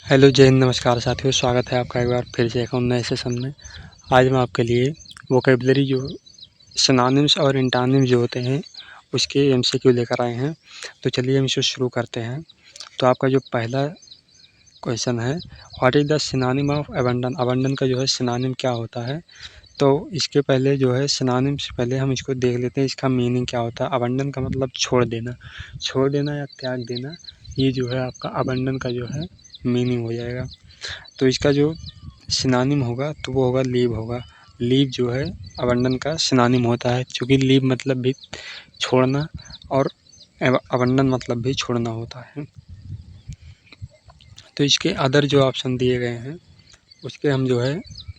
Hello, जय हिंद, नमस्कार साथियों। स्वागत है आपका एक बार फिर से एक और नए सेशन में। आज मैं आपके लिए वोकैबुलरी जो सिनोनिम्स और एंटोनिम्स जो होते हैं उसके एमसीक्यू लेकर आए हैं। तो चलिए हम इसे शुरू करते हैं। तो आपका जो पहला क्वेश्चन है, what is the synonym of abandon. Abandon का जो है सिनोनिम क्या होता है। तो इसके पहले जो है सिनोनिम से पहले हम इसको देख लेते हैं, इसका मीनिंग क्या होता है। अबंडन का मतलब छोड़ देना या त्याग देना। ये जो है आपका अबंडन का जो है मीनिंग हो जाएगा। तो इसका जो सिनोनिम होगा तो वो होगा लीव होगा। लीव जो है अबंडन का सिनोनिम होता है, क्योंकि लीव मतलब भी छोड़ना और अबंडन मतलब भी छोड़ना होता है। तो इसके अदर जो ऑप्शन दिए गए हैं उसके हम जो है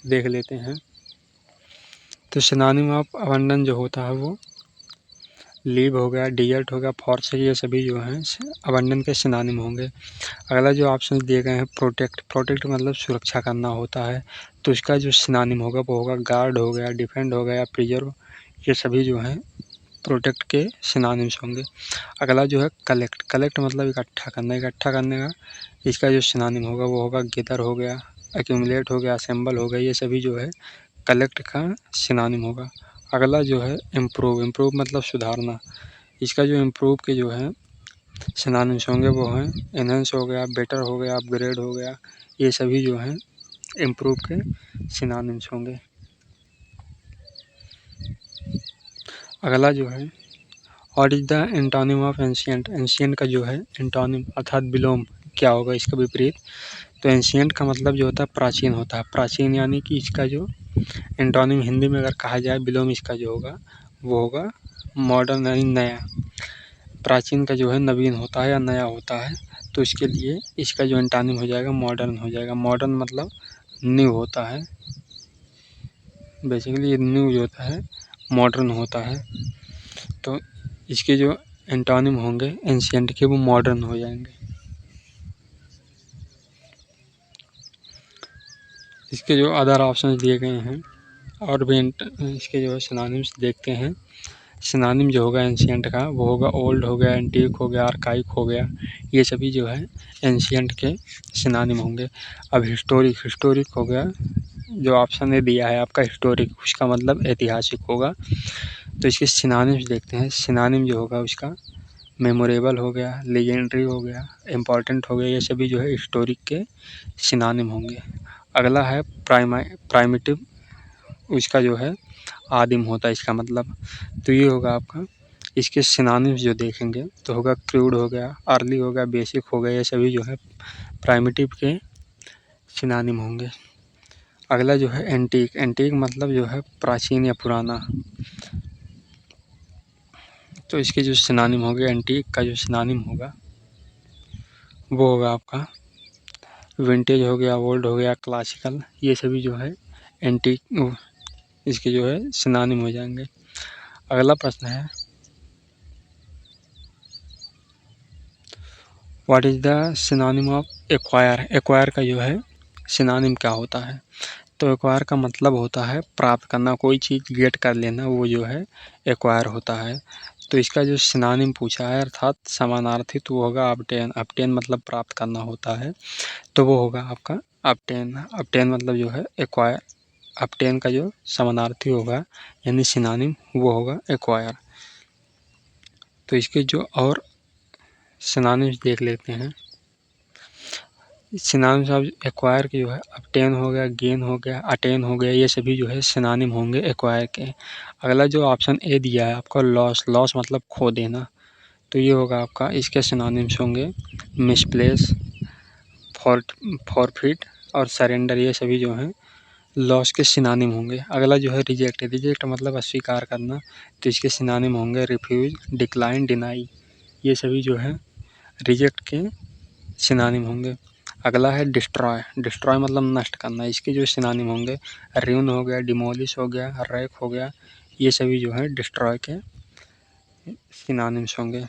देख लेते हैं। तो सिनोनिम ऑफ अबंडन जो होता है वो लीव हो गया, डिजर्ट हो गया, फॉर्स, ये सभी जो हैं अबंडन के सिनोनिम होंगे। अगला जो ऑप्शन दिए गए हैं प्रोटेक्ट मतलब सुरक्षा करना होता है। तो इसका जो सिनोनिम होगा वो होगा गार्ड हो गया, डिफेंड हो गया, प्रिजर्व, ये सभी जो हैं प्रोटेक्ट के सिनोनिम्स होंगे। अगला जो है कलेक्ट मतलब इकट्ठा करने का इसका जो सिनोनिम होगा वो होगा गैदर हो गया, एक्यूमुलेट हो गया, असेंबल हो गया, ये सभी जो है कलेक्ट का सिनोनिम होगा। अगला जो है इम्प्रूव मतलब सुधारना। इसका जो इम्प्रूव के जो है सिनोनिम्स होंगे वो हैं एनहांस हो गया, बेटर हो गया, अपग्रेड हो गया, ये सभी जो हैं इम्प्रूव के सिनोनिम्स होंगे। अगला जो है what is the antonym of ancient. Ancient का जो है एंटोनिम अर्थात विलोम क्या होगा, इसका विपरीत। तो एंशिएंट का मतलब जो होता है प्राचीन होता है। प्राचीन यानी कि इसका जो एंटोनिम हिंदी में अगर कहा जाए विलोम इसका जो होगा वो होगा मॉडर्न यानी नया। प्राचीन का जो है नवीन होता है या नया होता है, तो इसके लिए इसका जो एंटोनिम हो जाएगा मॉडर्न हो जाएगा। मॉडर्न मतलब न्यू होता है, बेसिकली ये न्यू जो होता है मॉडर्न होता है। तो इसके जो एंटोनिम होंगे एंशिएंट के वो मॉडर्न हो जाएंगे। इसके जो अदर ऑप्शंस दिए गए हैं और भी इसके जो है सिनोनिम्स देखते हैं। सिनोनिम जो होगा एंशिएंट का वो होगा ओल्ड हो गया, एंटीक हो गया, आर्काइक हो गया, ये सभी जो है एंशिएंट के सिनोनिम होंगे। अब हिस्टोरिक हो गया, जो ऑप्शन ने दिया है आपका हिस्टोरिक, उसका मतलब ऐतिहासिक होगा। तो इसके सिनोनिम्स देखते हैं। सिनोनिम जो होगा उसका मेमोरेबल हो गया, लेजेंडरी हो गया, इम्पॉर्टेंट हो गया, ये सभी जो है हिस्टोरिक के सिनोनिम होंगे। अगला है प्राइमिटिव, उसका जो है आदिम होता है इसका मतलब। तो ये होगा आपका इसके सिनोनिम्स जो देखेंगे तो होगा क्रूड हो गया, अर्ली हो गया, बेसिक हो गया, ये सभी जो है प्राइमिटिव के सिनोनिम होंगे। अगला जो है एंटीक मतलब जो है प्राचीन या पुराना। तो इसके जो सिनोनिम होंगे एंटीक का जो सिनोनिम होगा वो होगा आपका विंटेज हो गया, ओल्ड हो गया, क्लासिकल, ये सभी जो है एंटीक इसके जो है सिनोनिम हो जाएंगे। अगला प्रश्न है what is the synonym of acquire. Acquire का जो है सिनोनिम क्या होता है। तो एक्वायर का मतलब होता है प्राप्त करना, कोई चीज़ गेट कर लेना, वो जो है एक्वायर होता है। तो इसका जो सिनोनिम पूछा है अर्थात समानार्थी, तो वो होगा ऑब्टेन। ऑब्टेन मतलब प्राप्त करना होता है, तो वो होगा आपका ऑब्टेन मतलब जो है एक्वायर। ऑब्टेन का जो समानार्थी होगा यानी सिनोनिम वो होगा एक्वायर। तो इसके जो और सिनोनिम्स देख लेते हैं। सिनोनिम्स ऑफ एक्वायर के जो है ऑब्टेन हो गया, गेन हो गया, अटेन हो गया, ये सभी जो है सिनोनिम होंगे एक्वायर के। अगला जो ऑप्शन ए दिया है आपका लॉस मतलब खो देना, तो ये होगा आपका इसके सिनोनिम्स होंगे मिसप्लेस, फॉरफिट और सरेंडर, ये सभी जो हैं लॉस के सिनोनिम होंगे। अगला जो है रिजेक्ट मतलब अस्वीकार करना, तो इसके सिनोनिम होंगे रिफ्यूज, डिक्लाइन, डिनाई, ये सभी जो है रिजेक्ट के सिनोनिम होंगे। अगला है डिस्ट्रॉय मतलब नष्ट करना, इसके जो सिनोनिम होंगे र्यून हो गया, डिमोलिश हो गया, रैक हो गया, ये सभी जो है डिस्ट्रॉय के सिनोनिम्स होंगे।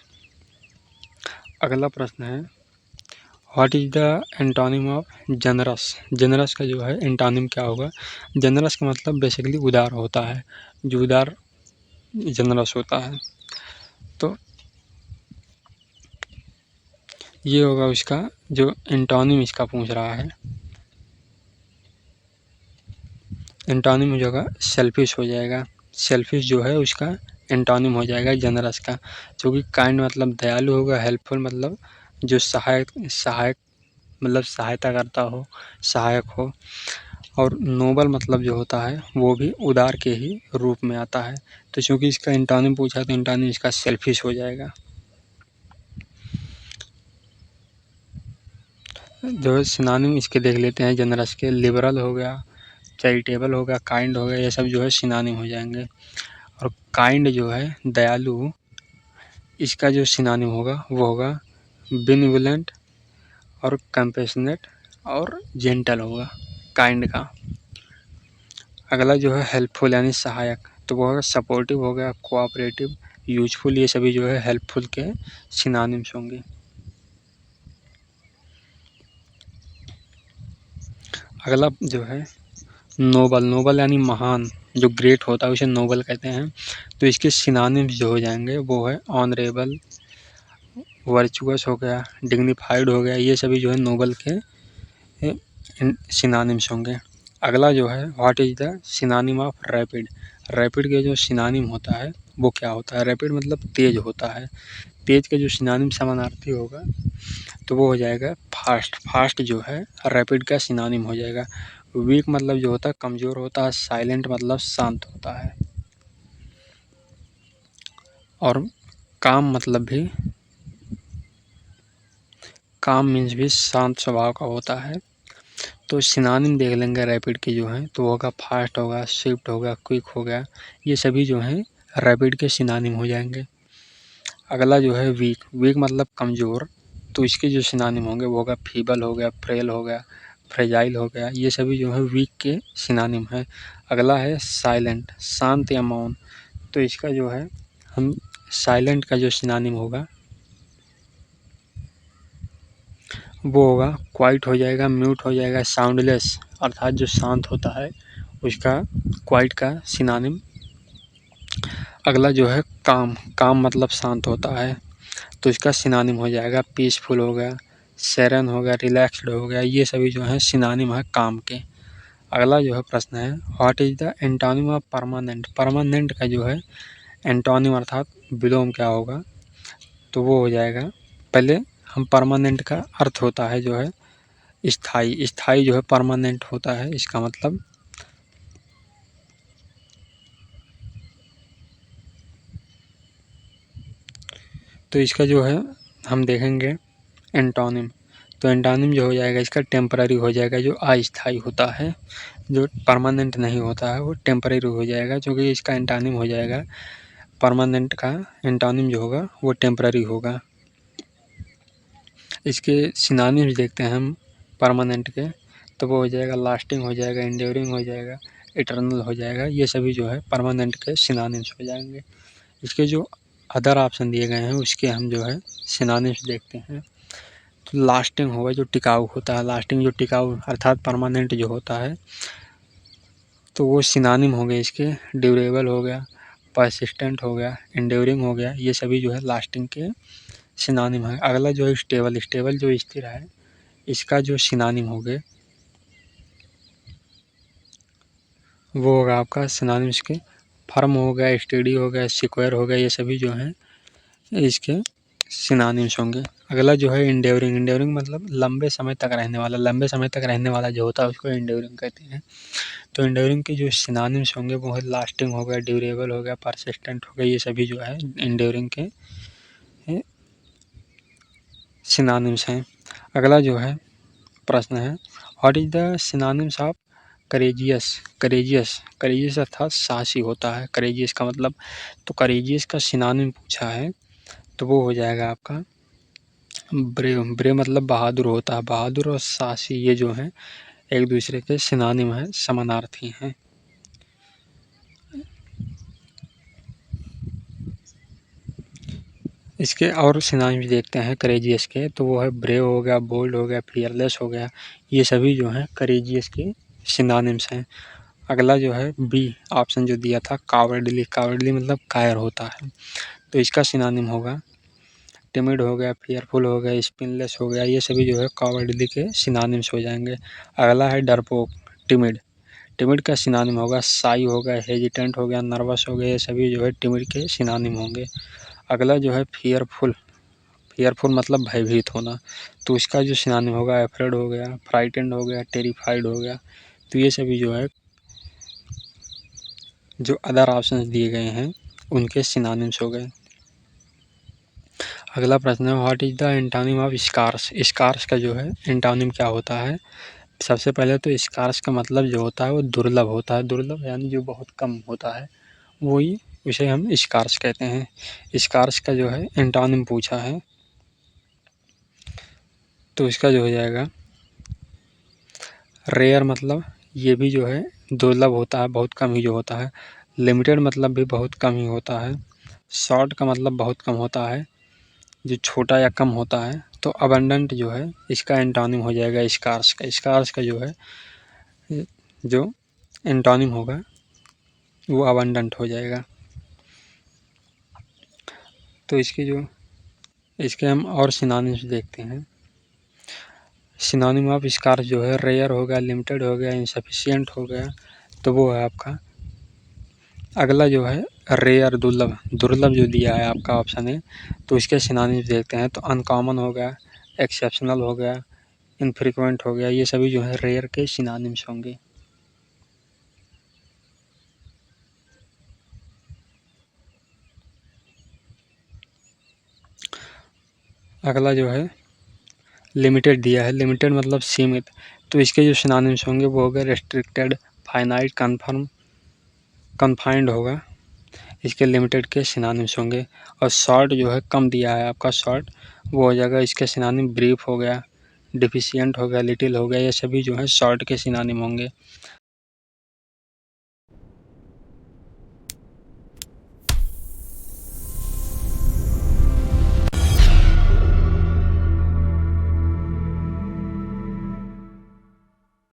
अगला प्रश्न है what is the antonym of generous. Generous का जो है एंटोनिम क्या होगा। जनरस का मतलब बेसिकली उदार होता है, जो उदार जनरस होता है। तो ये होगा उसका जो एंटोनिम इसका पूछ रहा है। एंटोनिम हो जाएगा सेल्फिश हो जाएगा। सेल्फिश जो है उसका एंटोनिम हो जाएगा जनरस का, जो कि काइंड मतलब दयालु होगा, हेल्पफुल मतलब जो सहायक सहायक मतलब सहायता करता हो, सहायक हो, और नोबल मतलब जो होता है वो भी उदार के ही रूप में आता है। तो चूँकि इसका एंटोनिम पूछा तो एंटोनिम इसका सेल्फिश हो जाएगा। जो है सिनोनिम इसके देख लेते हैं जनरस के। लिबरल हो गया, चैरिटेबल हो गया, काइंड हो गया, ये सब जो है सिनोनिम हो जाएंगे। और काइंड जो है दयालु, इसका जो सिनोनिम होगा वो होगा बेनिवोलेंट और कंपैशनेट और जेंटल होगा काइंड का। अगला जो है हेल्पफुल यानी सहायक, तो वो होगा सपोर्टिव हो गया, कोऑपरेटिव, यूजफुल, ये सभी जो है हेल्पफुल के सिनोनिम्स होंगे। अगला जो है नोबल। नोबल यानी महान, जो ग्रेट होता है उसे नोबल कहते हैं। तो इसके सिनोनिम्स जो हो जाएंगे वो है ऑनरेबल, वर्चुअस हो गया, डिग्निफाइड हो गया, ये सभी जो है नोबल के सिनोनिम्स होंगे। अगला जो है what is the synonym of rapid. Rapid के जो सिनोनिम होता है वो क्या होता है? रैपिड मतलब तेज होता है। तेज का जो सिनोनिम समानार्थी होगा तो वो हो जाएगा फास्ट। फास्ट जो है रैपिड का सिनोनिम हो जाएगा। वीक मतलब जो होता है कमज़ोर होता है। साइलेंट मतलब शांत होता है। और काम मतलब भी, काम मीन्स भी शांत स्वभाव का होता है। तो सिनोनिम देख लेंगे रैपिड के जो हैं, तो वो होगा फास्ट होगा, स्विफ्ट होगा, क्विक हो गया, ये सभी जो हैं रैपिड के सिनोनिम हो जाएंगे। अगला जो है वीक। वीक मतलब कमज़ोर, तो इसके जो सिनोनिम होंगे वो होगा फीबल हो गया, फ्रेल हो गया, फ्रेजाइल हो गया, ये सभी जो है वीक के सिनोनिम है। अगला है साइलेंट, शांत या मौन, तो इसका जो है हम साइलेंट का जो सिनोनिम होगा वो होगा क्वाइट हो जाएगा, म्यूट हो जाएगा, साउंडलेस अर्थात जो शांत होता है उसका क्वाइट का सिनोनिम। अगला जो है काम। काम मतलब शांत होता है, तो इसका सिनोनिम हो जाएगा पीसफुल हो गया, सेरेन हो गया, रिलैक्स्ड हो गया, ये सभी जो है सिनोनिम है काम के। अगला जो है प्रश्न है what is the antonym of permanent. Permanent का जो है एंटोनिम अर्थात विलोम क्या होगा? तो वो हो जाएगा, पहले हम परमानेंट का अर्थ होता है जो है स्थाई। स्थाई जो है परमानेंट होता है, इसका मतलब तो इसका जो है हम देखेंगे एंटोनिम। तो एंटोनिम जो हो जाएगा इसका टेम्पररी हो जाएगा, जो अस्थाई होता है, जो परमानेंट नहीं होता है वो टेम्पररी हो जाएगा, क्योंकि इसका एंटोनिम हो जाएगा परमानेंट का एंटोनिम जो होगा वो टेम्पररी होगा। इसके सिनोनिम्स देखते हैं हम परमानेंट के, तो वो हो जाएगा लास्टिंग हो जाएगा, एंड्योरिंग हो जाएगा, इटर्नल हो जाएगा, ये सभी जो है परमानेंट के सिनोनिम्स हो जाएंगे। इसके जो अदर ऑप्शन दिए गए हैं उसके हम जो है सिनोनिम्स देखते हैं। तो लास्टिंग होगा जो टिकाऊ होता है। लास्टिंग जो टिकाऊ अर्थात परमानेंट जो होता है तो वो सिनोनिम हो गए इसके ड्यूरेबल हो गया, परसिस्टेंट हो गया, एंड्योरिंग हो गया, ये सभी जो है लास्टिंग के सिनोनिम है। अगला जो है स्टेबल। स्टेबल जो स्थिर है इसका जो सिनोनिम हो गए वो होगा आपका सिनोनिम इसके फर्म हो गया, स्टेडी हो गया, सिक्योर हो गया, ये सभी जो हैं इसके सिनोनिम्स होंगे। अगला जो है एंड्योरिंग। एंड्योरिंग मतलब लंबे समय तक रहने वाला। लंबे समय तक रहने वाला जो होता है उसको एंड्योरिंग कहते हैं। तो एंड्योरिंग के जो सिनोनिम्स होंगे वो है लास्टिंग हो गया, ड्यूरेबल हो गया, परसिस्टेंट हो गया, ये सभी जो है एंड्योरिंग के सिनोनिम्स हैं। अगला जो है प्रश्न है what is the synonyms of courageous. Courageous, courageous अर्थात साहसी होता है। करेजियस का मतलब, तो करेजियस का सिनोनिम पूछा है तो वो हो जाएगा आपका ब्रेव। ब्रेव मतलब बहादुर होता है। बहादुर और साहसी ये जो हैं एक दूसरे के सिनोनिम हैं, समानार्थी हैं। इसके और सिनोनिम्स देखते हैं करेजियस के, तो वो है ब्रेव हो गया, बोल्ड हो गया, फियरलेस हो गया, ये सभी जो हैं करेजियस के सिनोनिम्स हैं। अगला जो है बी ऑप्शन जो दिया था कावर्डली। कावर्डली मतलब कायर होता है, तो इसका सिनोनिम होगा टिमिड हो गया, फियरफुल हो गया, स्पिनलेस हो गया, ये सभी जो है कॉवर्डली के सिनोनिम्स हो जाएंगे। अगला है डरपोक, टिमिड। टिमिड का सिनोनिम होगा शाई हो गया, हेजिटेंट हो गया, नर्वस हो गया, ये सभी जो है टिमिड के सिनोनिम होंगे। अगला जो है फियरफुल, फियरफुल मतलब भयभीत होना, तो इसका जो सिनोनिम होगा एफ्रेड हो गया, फ्राइटेंड हो गया, टेरिफाइड हो गया। तो ये सभी जो है जो अदर ऑप्शंस दिए गए हैं उनके सिनोनिम्स हो गए। अगला प्रश्न है what is the antonym of scars. Scars का जो है एंटोनिम क्या होता है। सबसे पहले तो स्कार्स का मतलब जो होता है वो दुर्लभ होता है। दुर्लभ यानी जो बहुत कम होता है वही उसे हम स्कार्स कहते हैं। स्कार्स का जो है एंटोनिम पूछा है तो इसका जो हो जाएगा रेयर, मतलब ये भी जो है दुर्लभ होता है, बहुत कम ही जो होता है। लिमिटेड मतलब भी बहुत कम ही होता है। शॉर्ट का मतलब बहुत कम होता है, जो छोटा या कम होता है। तो अबंडेंट जो है इसका एंटोनिम हो जाएगा स्कार्स का। स्कार्स का जो है जो एंटोनिम होगा वो अबंडेंट हो जाएगा। तो इसके हम और सिनोनिम्स देखते हैं। सिनोनिम ऑफ स्कार्स जो है रेयर हो गया, लिमिटेड हो गया, इनसफिशिएंट हो गया, तो वो है आपका। अगला जो है रेयर, दुर्लभ। दुर्लभ जो दिया है आपका ऑप्शन है तो इसके सिनोनिम्स देखते हैं। तो अनकॉमन हो गया, एक्सेप्शनल हो गया, इनफ्रीक्वेंट हो गया, ये सभी जो है रेयर के सिनोनिम्स होंगे। अगला जो है लिमिटेड दिया है। लिमिटेड मतलब सीमित, तो इसके जो सिनोनिम्स होंगे वो हो गए रेस्ट्रिक्टेड, फाइनाइट, कन्फर्म, कन्फाइंड होगा, इसके लिमिटेड के सिनोनिम्स होंगे। और शॉर्ट जो है कम दिया है आपका शॉर्ट, वो हो जाएगा इसके सिनोनिम ब्रीफ हो गया, डिफिशिएंट हो गया, लिटिल हो गया, ये सभी जो है शॉर्ट के सिनोनिम होंगे।